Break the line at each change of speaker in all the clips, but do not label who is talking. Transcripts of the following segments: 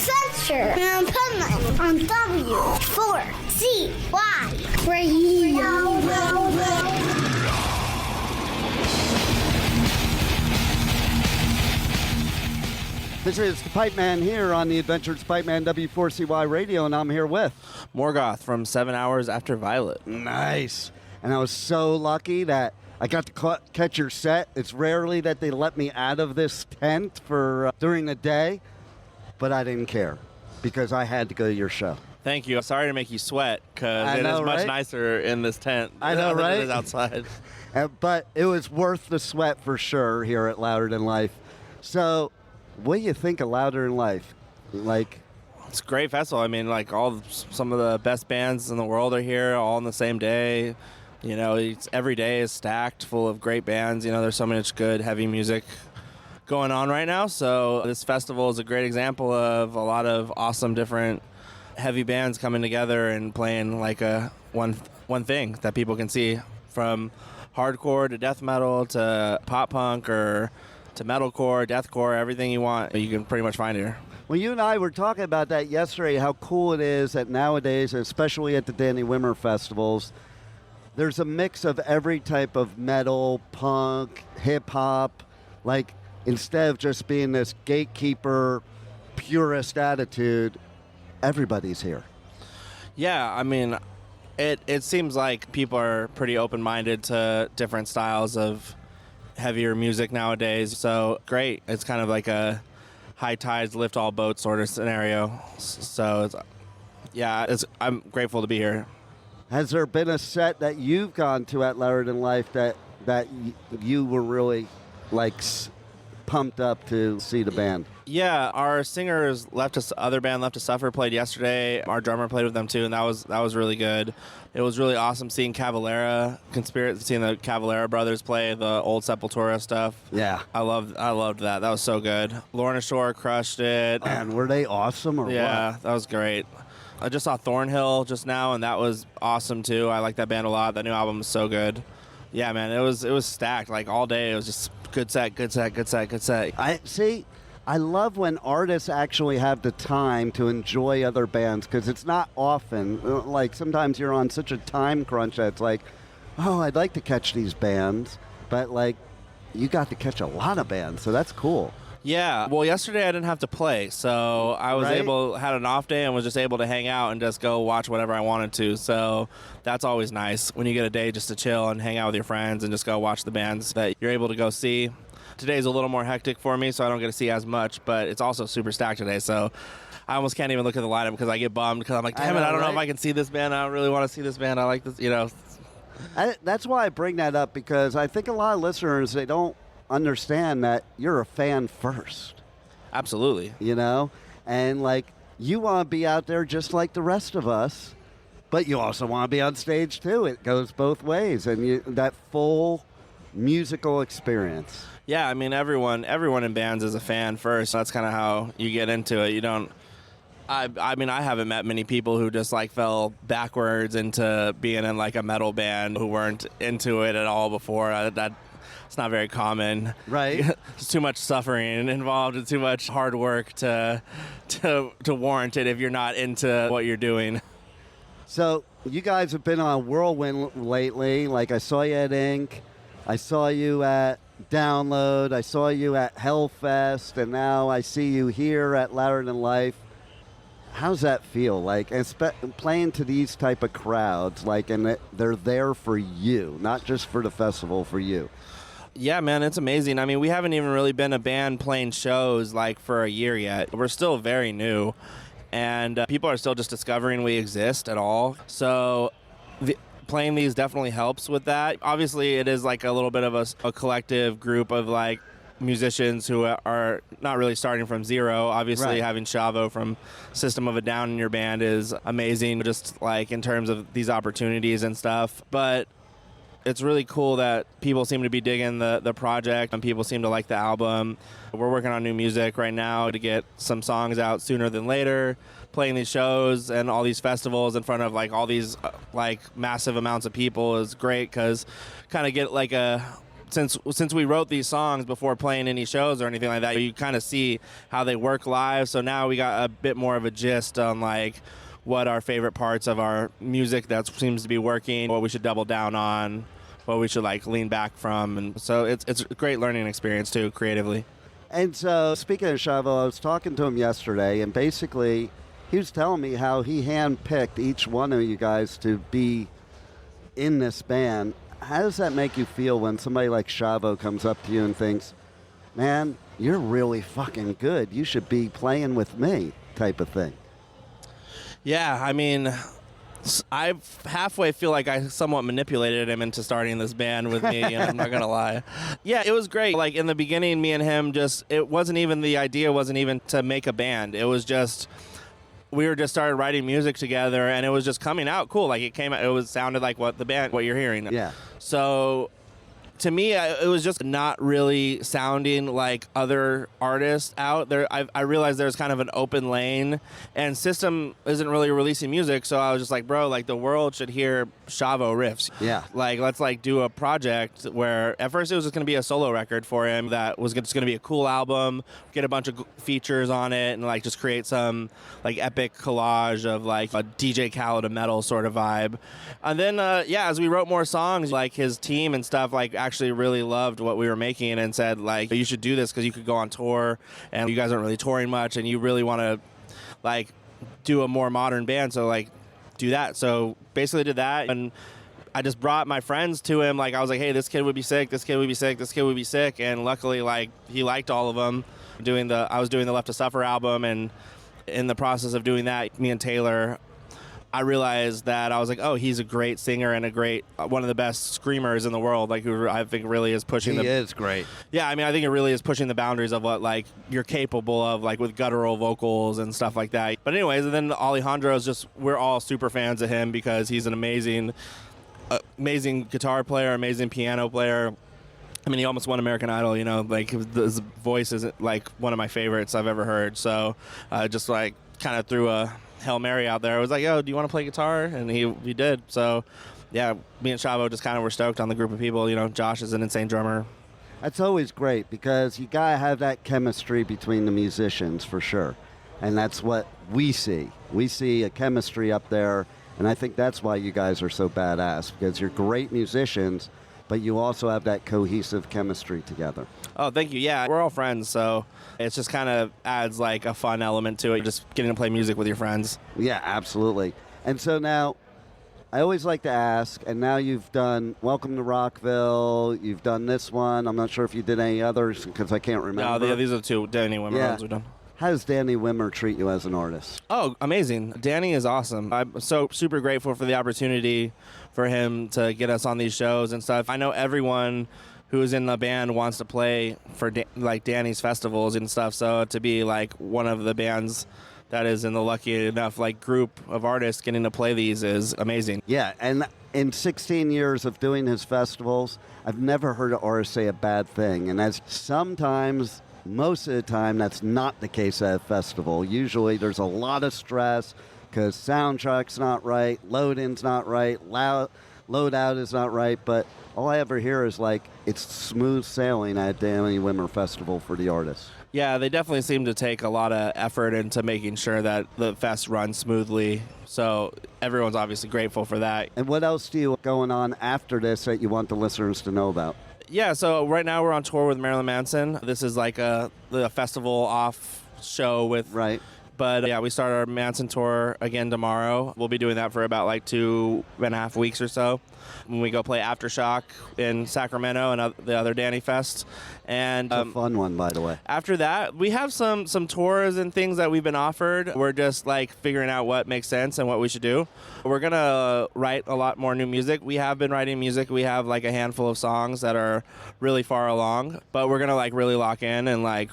Adventure and Pullman on W4CY Radio.
This is the Pipe Man here on the Adventures Pipe Man W4CY Radio, and I'm here with
Morgoth from 7 Hours After Violet.
Nice. And I was so lucky that I got to catch your set. It's rarely that they let me out of this tent for during the day, but I didn't care because I had to go to your show.
Thank you. Sorry to make you sweat because it is much nicer in this tent
than it
is outside.
But it was worth the sweat for sure here at Louder Than Life. So, what do you think of Louder Than Life?
It's a great festival. I mean, some of the best bands in the world are here all on the same day. You know, every day is stacked full of great bands. You know, there's so much good heavy music going on right now. So this festival is a great example of a lot of awesome different heavy bands coming together and playing like one thing that people can see, from hardcore to death metal to pop punk or to metalcore, deathcore, everything you want, you can pretty much find here.
Well, you and I were talking about that yesterday, how cool it is that nowadays, especially at the Danny Wimmer festivals, there's a mix of every type of metal, punk, hip-hop. Like, instead of just being this gatekeeper, purist attitude, everybody's here.
Yeah, I mean, it seems like people are pretty open-minded to different styles of heavier music nowadays. So, great. It's kind of like a high tides lift all boats sort of scenario. So, I'm grateful to be here.
Has there been a set that you've gone to at Louder Than Life that you were really pumped up to see the band?
Yeah, our singers other band Left to Suffer played yesterday. Our drummer played with them too, and that was really good. It was really awesome seeing seeing the Cavalera brothers play the old Sepultura stuff.
Yeah,
I loved that. That was so good. Lorna Shore crushed it.
And were they awesome or
yeah,
what?
That was great. I just saw Thornhill just now, and that was awesome too. I like that band a lot. That new album is so good. Yeah, man, it was stacked like all day. It was just good set.
I love when artists actually have the time to enjoy other bands, because it's not often. Like, sometimes you're on such a time crunch that it's like, oh, I'd like to catch these bands, but you got to catch a lot of bands, so that's cool.
Yeah, well, yesterday I didn't have to play, so I was had an off day and was just able to hang out and just go watch whatever I wanted to. So that's always nice when you get a day just to chill and hang out with your friends and just go watch the bands that you're able to go see. Today's a little more hectic for me, so I don't get to see as much, but it's also super stacked today, so I almost can't even look at the lineup because I get bummed because I'm like, damn it, I don't know if I can see this band. I don't really want to see this band. I like this, you know.
That's why I bring that up, because I think a lot of listeners, they don't understand that you're a fan first.
Absolutely.
You know? And, you want to be out there just like the rest of us, but you also want to be on stage, too. It goes both ways, and that full musical experience.
Yeah, I mean, everyone in bands is a fan first. That's kind of how you get into it. You don't... I mean, I haven't met many people who just fell backwards into being in a metal band who weren't into it at all before. It's not very common.
Right.
There's too much suffering involved and too much hard work to warrant it if you're not into what you're doing.
So you guys have been on a whirlwind lately. I saw you at Ink. I saw you at Download. I saw you at Hellfest. And now I see you here at Louder Than Life. How's that feel? Playing to these type of crowds, and they're there for you, not just for the festival, for you.
Yeah, man, it's amazing. I mean, we haven't even really been a band playing shows for a year yet. We're still very new, and people are still just discovering we exist at all. So playing these definitely helps with that. Obviously, it is a little bit of a collective group of musicians who are not really starting from zero. Obviously,
right.
Having Chavo from System of a Down in your band is amazing, just in terms of these opportunities and stuff. But it's really cool that people seem to be digging the project and people seem to like the album. We're working on new music right now to get some songs out sooner than later. Playing these shows and all these festivals in front of all these massive amounts of people is great, because kind of get since we wrote these songs before playing any shows or anything like that, you kind of see how they work live. So now we got a bit more of a gist on like what our favorite parts of our music that seems to be working, what we should double down on, what we should like lean back from. And so it's a great learning experience too, creatively.
And so speaking of Chavo, I was talking to him yesterday, and basically he was telling me how he handpicked each one of you guys to be in this band. How does that make you feel when somebody like Chavo comes up to you and thinks, man, you're really fucking good, you should be playing with me, type of thing?
Yeah, I mean, I halfway feel like I somewhat manipulated him into starting this band with me, and I'm not going to lie. Yeah, it was great. Like, in the beginning, me and him it wasn't even, the idea wasn't even to make a band. It was just, we were just started writing music together, and it was just coming out cool. Like, it sounded like what you're hearing.
Yeah.
So to me, it was just not really sounding like other artists out there. I realized there's kind of an open lane, and System isn't really releasing music, so I was just like, bro, like the world should hear Chavo riffs.
Yeah.
Like, let's like do a project where at first it was just going to be a solo record for him that was just going to be a cool album, get a bunch of features on it, and like just create some like epic collage of like a DJ Khaled of metal sort of vibe. And then, as we wrote more songs, like his team and stuff, like actually really loved what we were making and said like, you should do this because you could go on tour, and you guys aren't really touring much, and you really want to like do a more modern band, so like do that. So basically did that, and I just brought my friends to him. Like, I was like, hey, this kid would be sick, this kid would be sick, this kid would be sick, and luckily like he liked all of them. I was doing the Left to Suffer album, and in the process of doing that, me and Taylor, I realized that I was like, oh, he's a great singer and one of the best screamers in the world. Like, who I think really is pushing.
He is great.
Yeah, I mean, I think it really is pushing the boundaries of what like you're capable of, like with guttural vocals and stuff like that. But anyways, and then Alejandro's we're all super fans of him because he's an amazing guitar player, amazing piano player. I mean, he almost won American Idol, you know, like his voice isn't like one of my favorites I've ever heard. So just like kind of threw a Hail Mary out there. I was like, yo, do you want to play guitar? And he did. So yeah, me and Chavo just kind of were stoked on the group of people. You know, Josh is an insane drummer.
That's always great because you got to have that chemistry between the musicians for sure. And that's what we see. We see a chemistry up there, and I think that's why you guys are so badass, because you're great musicians, but you also have that cohesive chemistry together.
Oh, thank you. Yeah, we're all friends, so it just kind of adds like a fun element to it, just getting to play music with your friends.
Yeah, absolutely. And so now, I always like to ask, and now you've done Welcome to Rockville, you've done this one. I'm not sure if you did any others because I can't remember.
No, these are the two Danny Wimmer ones we've done.
How does Danny Wimmer treat you as an artist?
Oh, amazing. Danny is awesome. I'm so super grateful for the opportunity for him to get us on these shows and stuff. I know everyone who's in the band wants to play for like Danny's festivals and stuff, so to be like one of the bands that is in the lucky enough like group of artists getting to play these is amazing.
Yeah, and in 16 years of doing his festivals, I've never heard an artist say a bad thing, and that's sometimes, most of the time, that's not the case at a festival. Usually there's a lot of stress because soundtrack's not right, load-in's not right, load-out is not right, but all I ever hear is like it's smooth sailing at a Danny Wimmer festival for the artists.
Yeah, they definitely seem to take a lot of effort into making sure that the fest runs smoothly. So everyone's obviously grateful for that.
And what else do you have going on after this that you want the listeners to know about?
Yeah, so right now we're on tour with Marilyn Manson. This is like the festival off show with...
Right.
But yeah, we start our Manson tour again tomorrow. We'll be doing that for about like 2.5 weeks or so. When we go play Aftershock in Sacramento and the other Danny Fest. And
it's a fun one, by the way.
After that, we have some tours and things that we've been offered. We're just like figuring out what makes sense and what we should do. We're going to write a lot more new music. We have been writing music. We have like a handful of songs that are really far along. But we're going to like really lock in and like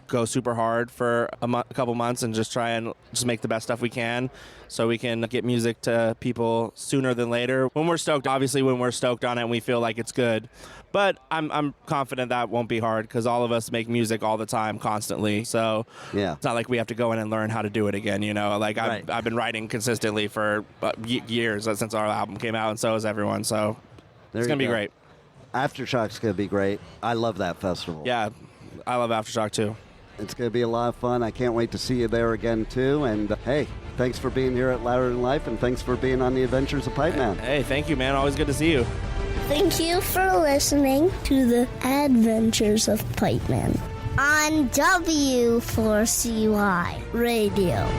go super hard for a couple months and just try and just make the best stuff we can so we can get music to people sooner than later. When we're stoked, obviously when we're stoked on it and we feel like it's good. But I'm confident that won't be hard because all of us make music all the time, constantly. So
yeah,
it's not like we have to go in and learn how to do it again, you know? Like
right.
I've been writing consistently for years since our album came out, and so has everyone. So it's going to be great.
Aftershock's going to be great. I love that festival.
Yeah, I love Aftershock too.
It's going to be a lot of fun. I can't wait to see you there again, too. And, hey, thanks for being here at Louder Than Life, and thanks for being on the Adventures of Pipe Man.
Hey, thank you, man. Always good to see you.
Thank you for listening to the Adventures of Pipe Man on W4CY Radio.